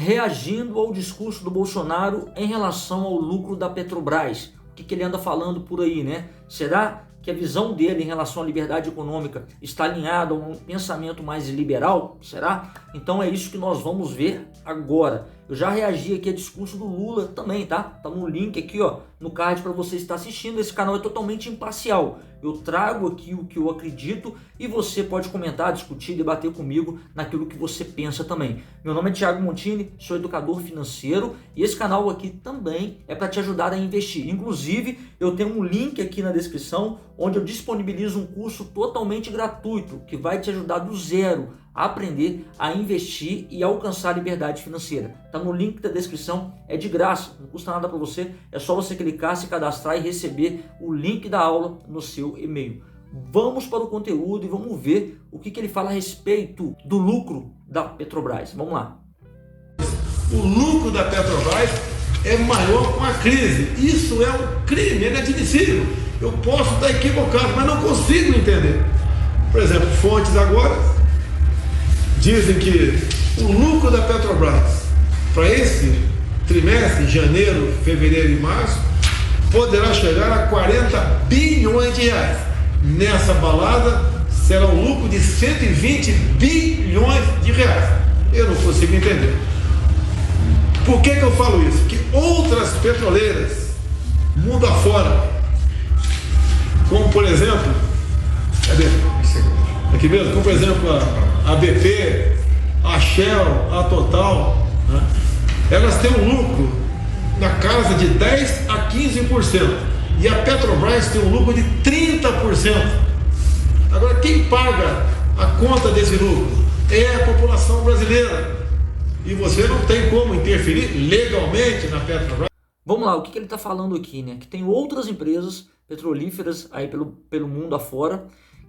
reagindo ao discurso do Bolsonaro em relação ao lucro da Petrobras. O que ele anda falando por aí, né? Será que a visão dele em relação à liberdade econômica está alinhada a um pensamento mais liberal? Será? Então é isso que nós vamos ver agora. Eu já reagi aqui a discurso do Lula também, tá? Tá no link aqui, ó, no card para você estar assistindo. Esse canal é totalmente imparcial. Eu trago aqui o que eu acredito e você pode comentar, discutir, debater comigo naquilo que você pensa também. Meu nome é Thiago Montini, sou educador financeiro e esse canal aqui também é para te ajudar a investir. Inclusive, eu tenho um link aqui na descrição onde eu disponibilizo um curso totalmente gratuito que vai te ajudar do zero a aprender a investir e alcançar a liberdade financeira. Tá no link da descrição, é de graça, não custa nada para você, é só você clicar, se cadastrar e receber o link da aula no seu e-mail. Vamos para o conteúdo e vamos ver o que ele fala a respeito do lucro da Petrobras. Vamos lá. O lucro da Petrobras é maior com a crise. Isso é um crime, é inadmissível. Eu posso estar equivocado, mas não consigo entender. Por exemplo, fontes agora dizem que o lucro da Petrobras para esse trimestre, janeiro, fevereiro e março, poderá chegar a 40 bilhões de reais. Nessa balada será um lucro de 120 bilhões de reais. Eu não consigo entender. Por que eu falo isso? Que outras petroleiras, mundo afora, como por exemplo, aqui mesmo, como por exemplo a BP, a Shell, a Total, né? Elas têm um lucro na casa de 10 a 15%. E a Petrobras tem um lucro de 30%. Agora, quem paga a conta desse lucro é a população brasileira. E você não tem como interferir legalmente na Petrobras. Vamos lá, o que ele está falando aqui, né? Que tem outras empresas petrolíferas aí pelo mundo afora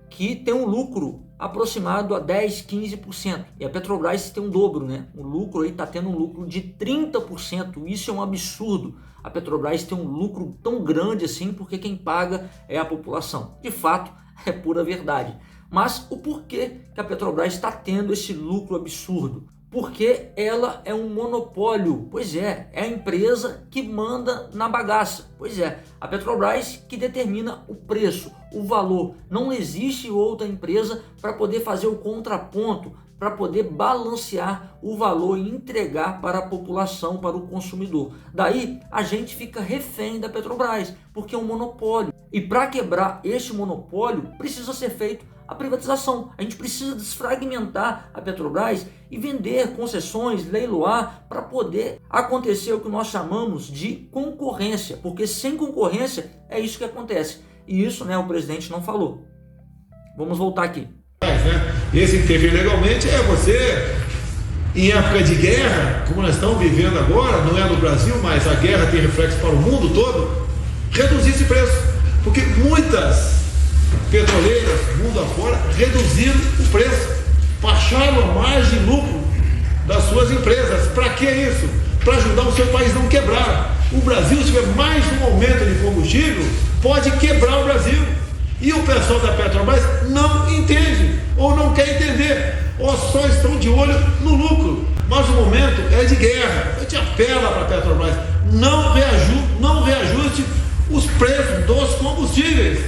que tem um lucro aproximado a 10, 15%. E a Petrobras tem um dobro, né? O lucro aí está tendo um lucro de 30%. Isso é um absurdo. A Petrobras tem um lucro tão grande assim porque quem paga é a população. De fato, é pura verdade. Mas o porquê que a Petrobras está tendo esse lucro absurdo? Porque ela é um monopólio. Pois é a empresa que manda na bagaça. Pois é, a Petrobras que determina o preço, o valor. Não existe outra empresa para poder fazer o contraponto, para poder balancear o valor e entregar para a população, para o consumidor. Daí a gente fica refém da Petrobras, porque é um monopólio. E para quebrar este monopólio precisa ser feito a privatização. A gente precisa desfragmentar a Petrobras e vender concessões, leiloar, para poder acontecer o que nós chamamos de concorrência, porque sem concorrência é isso que acontece. E isso, né, o presidente não falou. Vamos voltar aqui. Esse intervir legalmente é você, em época de guerra, como nós estamos vivendo agora, não é no Brasil, mas a guerra tem reflexo para o mundo todo, reduzir esse preço. Porque muitas petroleiras, mundo afora, reduziram o preço, baixaram a margem de lucro das suas empresas. Para que isso? Para ajudar o seu país a não quebrar. O Brasil, se tiver mais um aumento de combustível, pode quebrar o Brasil. E o pessoal da Petrobras não entende, ou não quer entender, ou só estão de olho no lucro. Mas o momento é de guerra. A gente apela para a Petrobras, não reajuste os preços dos combustíveis.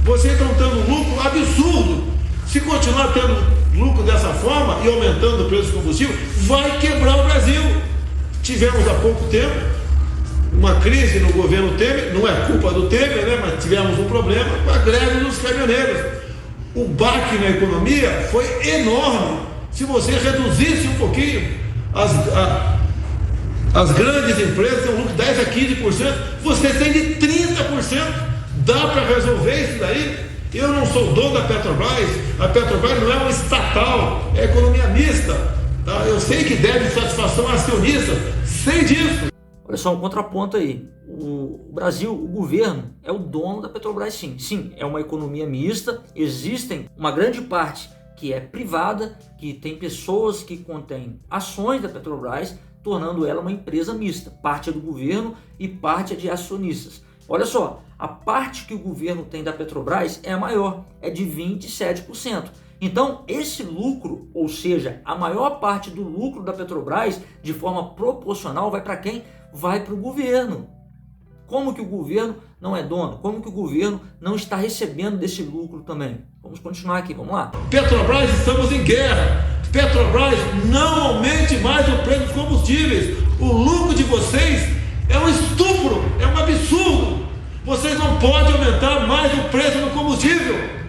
Vocês estão tendo um lucro absurdo. Se continuar tendo lucro dessa forma e aumentando o preço do combustível, vai quebrar o Brasil. Tivemos há pouco tempo uma crise no governo Temer, não é culpa do Temer, né? Mas tivemos um problema com a greve dos caminhoneiros. O baque na economia foi enorme. Se você reduzisse um pouquinho, as grandes empresas têm um lucro de 10 a 15%, você tem de 30%. Dá para resolver isso daí? Eu não sou dono da Petrobras, a Petrobras não é uma estatal, é economia mista, tá? Eu sei que deve satisfação acionista, sei disso. Olha só um contraponto aí, o Brasil, o governo é o dono da Petrobras sim. Sim, é uma economia mista, existem uma grande parte que é privada, que tem pessoas que contêm ações da Petrobras, tornando ela uma empresa mista, parte é do governo e parte é de acionistas. Olha só, a parte que o governo tem da Petrobras é a maior, é de 27%. Então, esse lucro, ou seja, a maior parte do lucro da Petrobras, de forma proporcional, vai para quem? Vai para o governo. Como que o governo não é dono? Como que o governo não está recebendo desse lucro também? Vamos continuar aqui, vamos lá. Petrobras, estamos em guerra. Petrobras, não aumente mais o preço dos combustíveis. O lucro de vocês é um estupro, é um absurdo. Vocês não podem aumentar mais o preço do combustível.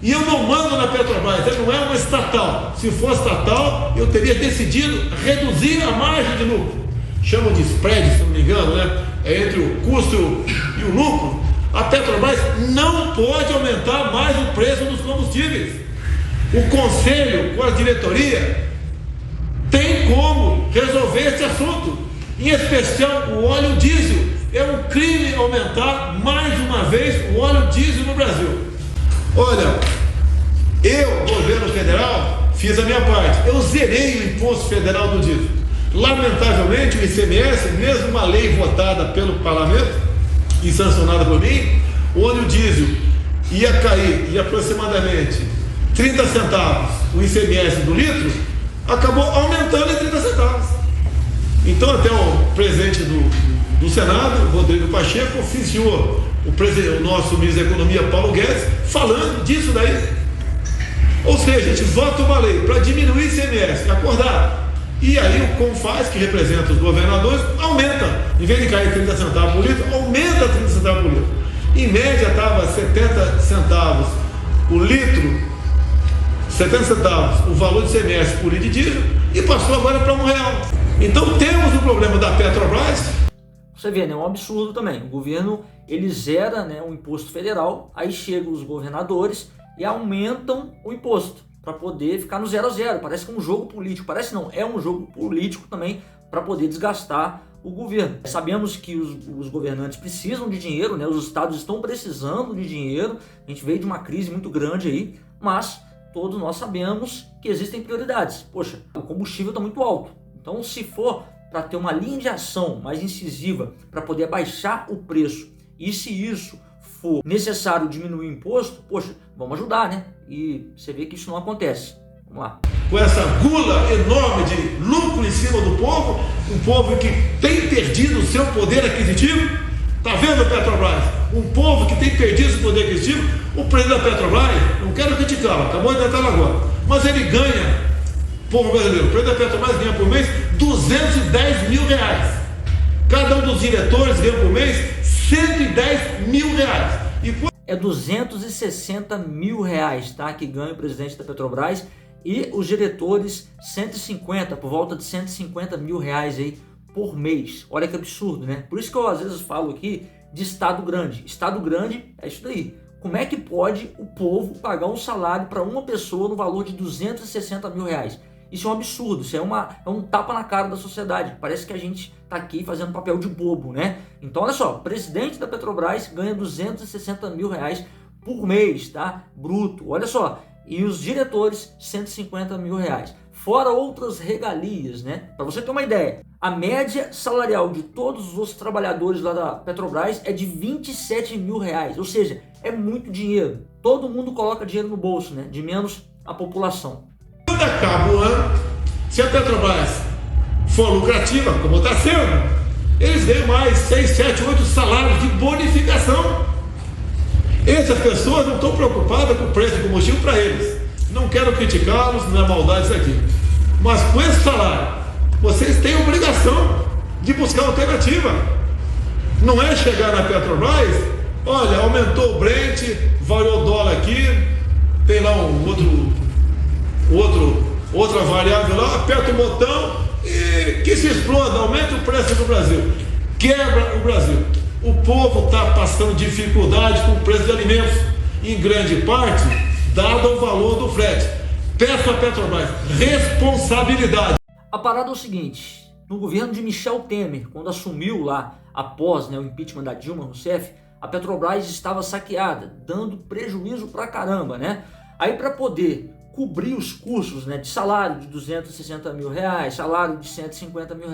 E eu não mando na Petrobras, ela não é uma estatal. Se fosse estatal, eu teria decidido reduzir a margem de lucro. Chamam de spread, se não me engano, né? É entre o custo e o lucro. A Petrobras não pode aumentar mais o preço dos combustíveis. O conselho, com a diretoria, tem como resolver esse assunto. Em especial o óleo diesel. É um crime aumentar mais uma vez o óleo diesel no Brasil. Olha, eu, governo federal, fiz a minha parte. Eu zerei o imposto federal do diesel. Lamentavelmente, o ICMS, mesmo uma lei votada pelo parlamento e sancionada por mim, onde o diesel ia cair de aproximadamente 30 centavos o ICMS do litro, acabou aumentando em 30 centavos. Então, até o presidente do Senado, Rodrigo Pacheco, oficiou o nosso ministro da Economia, Paulo Guedes, falando disso daí. Ou seja, a gente vota uma lei para diminuir o ICMS, acordar. E aí o CONFAS, que representa os governadores, aumenta. Em vez de cair 30 centavos por litro, aumenta 30 centavos por litro. Em média estava 70 centavos o litro, 70 centavos o valor de ICMS por litro de diesel, e passou agora para R$1. Então temos o problema da Petrobras. Você vê, né? É um absurdo também. O governo, ele zera, né, o imposto federal, aí chegam os governadores e aumentam o imposto para poder ficar no 0 a 0. Parece que é um jogo político. Parece não, é um jogo político também para poder desgastar o governo. Sabemos que os governantes precisam de dinheiro, né? Os estados estão precisando de dinheiro. A gente veio de uma crise muito grande aí, mas todos nós sabemos que existem prioridades. Poxa, o combustível está muito alto. Então, se for para ter uma linha de ação mais incisiva para poder baixar o preço, e se isso for necessário diminuir o imposto, poxa, vamos ajudar, né? E você vê que isso não acontece. Vamos lá. Com essa gula enorme de lucro em cima do povo, um povo que tem perdido o seu poder aquisitivo. Tá vendo, Petrobras? Um povo que tem perdido o poder aquisitivo. O presidente da Petrobras, não quero criticá-lo, acabou de entrar agora, mas ele ganha, povo brasileiro, o presidente da Petrobras ganha por mês R$210 mil. Cada um dos diretores ganha por mês R$110 mil. É R$260 mil, tá? Que ganha o presidente da Petrobras, e os diretores 150, por volta de R$150 mil aí por mês. Olha que absurdo, né? Por isso que eu às vezes falo aqui de Estado grande. Estado grande é isso daí. Como é que pode o povo pagar um salário para uma pessoa no valor de R$260 mil? Isso é um absurdo, isso é um tapa na cara da sociedade. Parece que a gente está aqui fazendo papel de bobo, né? Então, olha só, o presidente da Petrobras ganha R$260 mil por mês, tá? Bruto, olha só. E os diretores, R$150 mil. Fora outras regalias, né? Para você ter uma ideia, a média salarial de todos os trabalhadores lá da Petrobras é de R$27 mil. Ou seja, é muito dinheiro. Todo mundo coloca dinheiro no bolso, né? De menos a população. Quando acaba o ano, se a Petrobras for lucrativa, como está sendo, eles ganham mais 6, 7, 8 salários de bonificação. Essas pessoas não estão preocupadas com o preço de combustível para eles. Não quero criticá-los, não é maldade isso aqui. Mas com esse salário, vocês têm obrigação de buscar alternativa. Não é chegar na Petrobras, olha, aumentou o Brent, variou o dólar aqui, tem lá outra variável lá, aperta o botão e que se exploda, aumenta o preço do Brasil, quebra o Brasil. O povo está passando dificuldade com o preço de alimentos, em grande parte, dado o valor do frete. Peço à Petrobras responsabilidade. A parada é o seguinte, no governo de Michel Temer, quando assumiu lá, após, né, o impeachment da Dilma Rousseff, a Petrobras estava saqueada, dando prejuízo pra caramba, né? Aí para poder cobrir os custos, né, de salário de R$260 mil, salário de R$150 mil,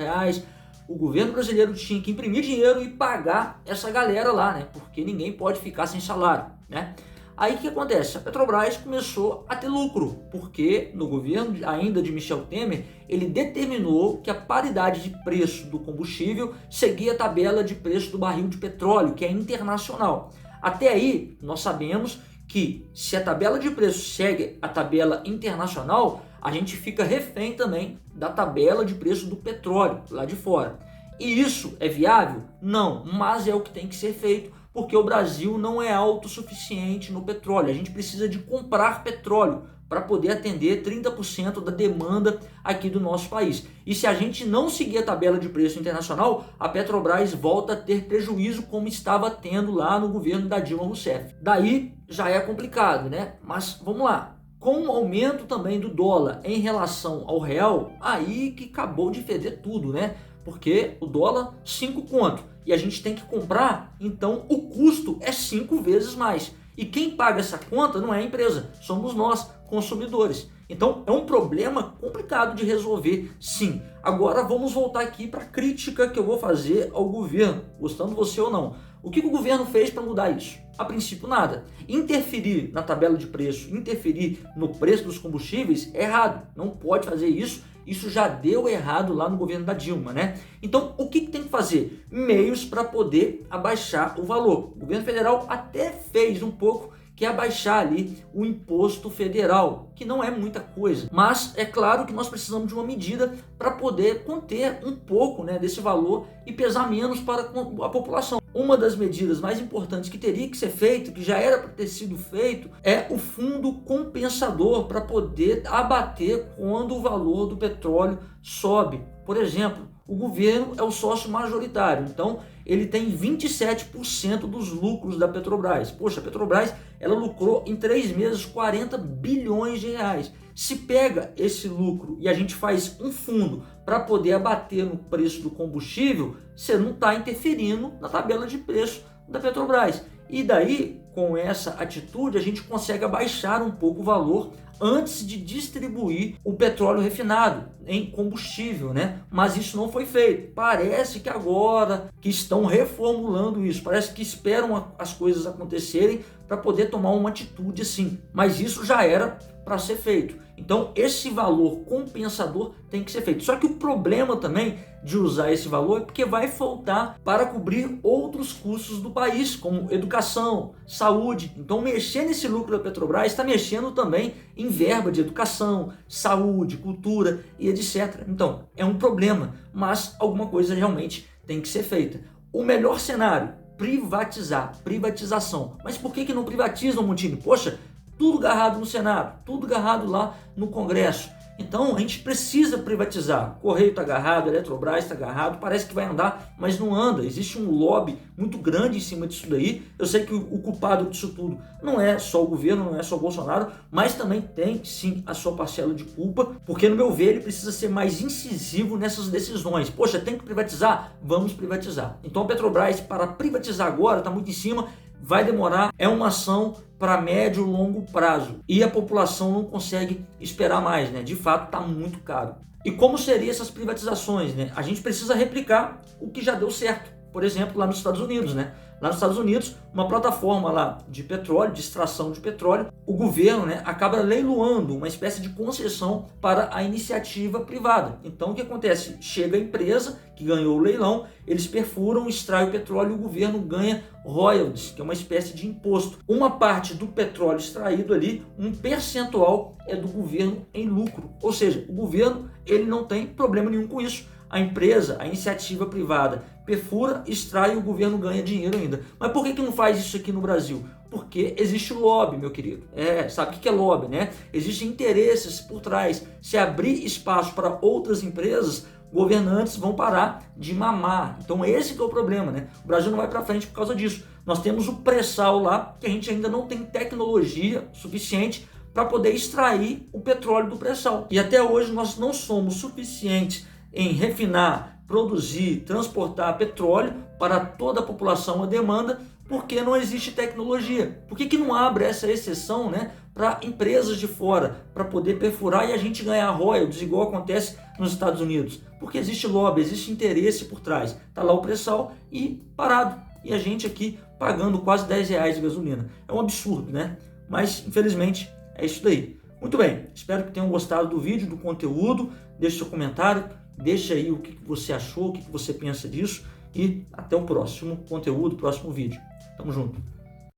o governo brasileiro tinha que imprimir dinheiro e pagar essa galera lá, né? Porque ninguém pode ficar sem salário, né? Aí o que acontece? A Petrobras começou a ter lucro, porque no governo ainda de Michel Temer, ele determinou que a paridade de preço do combustível seguia a tabela de preço do barril de petróleo, que é internacional. Até aí, nós sabemos que se a tabela de preço segue a tabela internacional, a gente fica refém também da tabela de preço do petróleo lá de fora. E isso é viável? Não, mas é o que tem que ser feito, porque o Brasil não é autossuficiente no petróleo. A gente precisa de comprar petróleo para poder atender 30% da demanda aqui do nosso país. E se a gente não seguir a tabela de preço internacional, a Petrobras volta a ter prejuízo como estava tendo lá no governo da Dilma Rousseff. Daí já é complicado, né? Mas vamos lá. Com o aumento também do dólar em relação ao real, aí que acabou de feder tudo, né? Porque o dólar 5 conto e a gente tem que comprar, então o custo é 5 vezes mais. E quem paga essa conta não é a empresa, somos nós, consumidores. Então é um problema complicado de resolver, sim. Agora vamos voltar aqui para a crítica que eu vou fazer ao governo, gostando você ou não. O que o governo fez para mudar isso? A princípio nada. Interferir na tabela de preço, interferir no preço dos combustíveis é errado. Não pode fazer isso. Isso já deu errado lá no governo da Dilma, né? Então, o que tem que fazer? Meios para poder abaixar o valor. O governo federal até fez um pouco, que é abaixar ali o imposto federal, que não é muita coisa. Mas é claro que nós precisamos de uma medida para poder conter um pouco, né, desse valor e pesar menos para a população. Uma das medidas mais importantes que teria que ser feito, que já era para ter sido feito, é o fundo compensador para poder abater quando o valor do petróleo sobe. Por exemplo, o governo é o sócio majoritário, então ele tem 27% dos lucros da Petrobras. Poxa, a Petrobras ela lucrou em 3 meses 40 bilhões de reais. Se pega esse lucro e a gente faz um fundo para poder abater no preço do combustível, você não está interferindo na tabela de preço da Petrobras. E daí, com essa atitude, a gente consegue abaixar um pouco o valor antes de distribuir o petróleo refinado em combustível, né? Mas isso não foi feito. Parece que agora que estão reformulando isso, parece que esperam as coisas acontecerem para poder tomar uma atitude assim. Mas isso já era para ser feito. Então esse valor compensador tem que ser feito. Só que o problema também de usar esse valor é porque vai faltar para cobrir outros custos do país, como educação, saúde. Então mexer nesse lucro da Petrobras está mexendo também em verba de educação, saúde, cultura e etc. Então é um problema, mas alguma coisa realmente tem que ser feita. O melhor cenário, privatizar, privatização. Mas por que não privatizam, Montini? Poxa, tudo agarrado no Senado, tudo agarrado lá no Congresso. Então a gente precisa privatizar. Correio está agarrado, Eletrobras está agarrado, parece que vai andar, mas não anda. Existe um lobby muito grande em cima disso daí. Eu sei que o culpado disso tudo não é só o governo, não é só o Bolsonaro, mas também tem sim a sua parcela de culpa, porque no meu ver ele precisa ser mais incisivo nessas decisões. Poxa, tem que privatizar? Vamos privatizar. Então a Petrobras, para privatizar agora, está muito em cima, vai demorar, é uma ação para médio e longo prazo e a população não consegue esperar mais, né? De fato está muito caro. E como seriam essas privatizações, né? A gente precisa replicar o que já deu certo, por exemplo, lá nos Estados Unidos, né? Lá nos Estados Unidos, uma plataforma lá de petróleo, de extração de petróleo, o governo, né, acaba leiloando uma espécie de concessão para a iniciativa privada. Então o que acontece? Chega a empresa que ganhou o leilão, eles perfuram, extraem o petróleo e o governo ganha royalties, que é uma espécie de imposto. Uma parte do petróleo extraído ali, um percentual é do governo em lucro. Ou seja, o governo ele não tem problema nenhum com isso. A empresa, a iniciativa privada, perfura, extrai e o governo ganha dinheiro ainda. Mas por que não faz isso aqui no Brasil? Porque existe o lobby, meu querido. Sabe o que é lobby, né? Existem interesses por trás. Se abrir espaço para outras empresas, governantes vão parar de mamar. Então esse que é o problema, né? O Brasil não vai para frente por causa disso. Nós temos o pré-sal lá, que a gente ainda não tem tecnologia suficiente para poder extrair o petróleo do pré-sal. E até hoje nós não somos suficientes em refinar, produzir, transportar petróleo para toda a população a demanda, porque não existe tecnologia. Por que não abre essa exceção, né, para empresas de fora, para poder perfurar e a gente ganhar royalties, igual acontece nos Estados Unidos? Porque existe lobby, existe interesse por trás. Está lá o pré-sal e parado. E a gente aqui pagando quase R$10 de gasolina. É um absurdo, né? Mas, infelizmente, é isso daí. Muito bem, espero que tenham gostado do vídeo, do conteúdo. Deixe seu comentário, deixe aí o que você achou, o que você pensa disso. E até o próximo conteúdo, próximo vídeo. Tamo junto.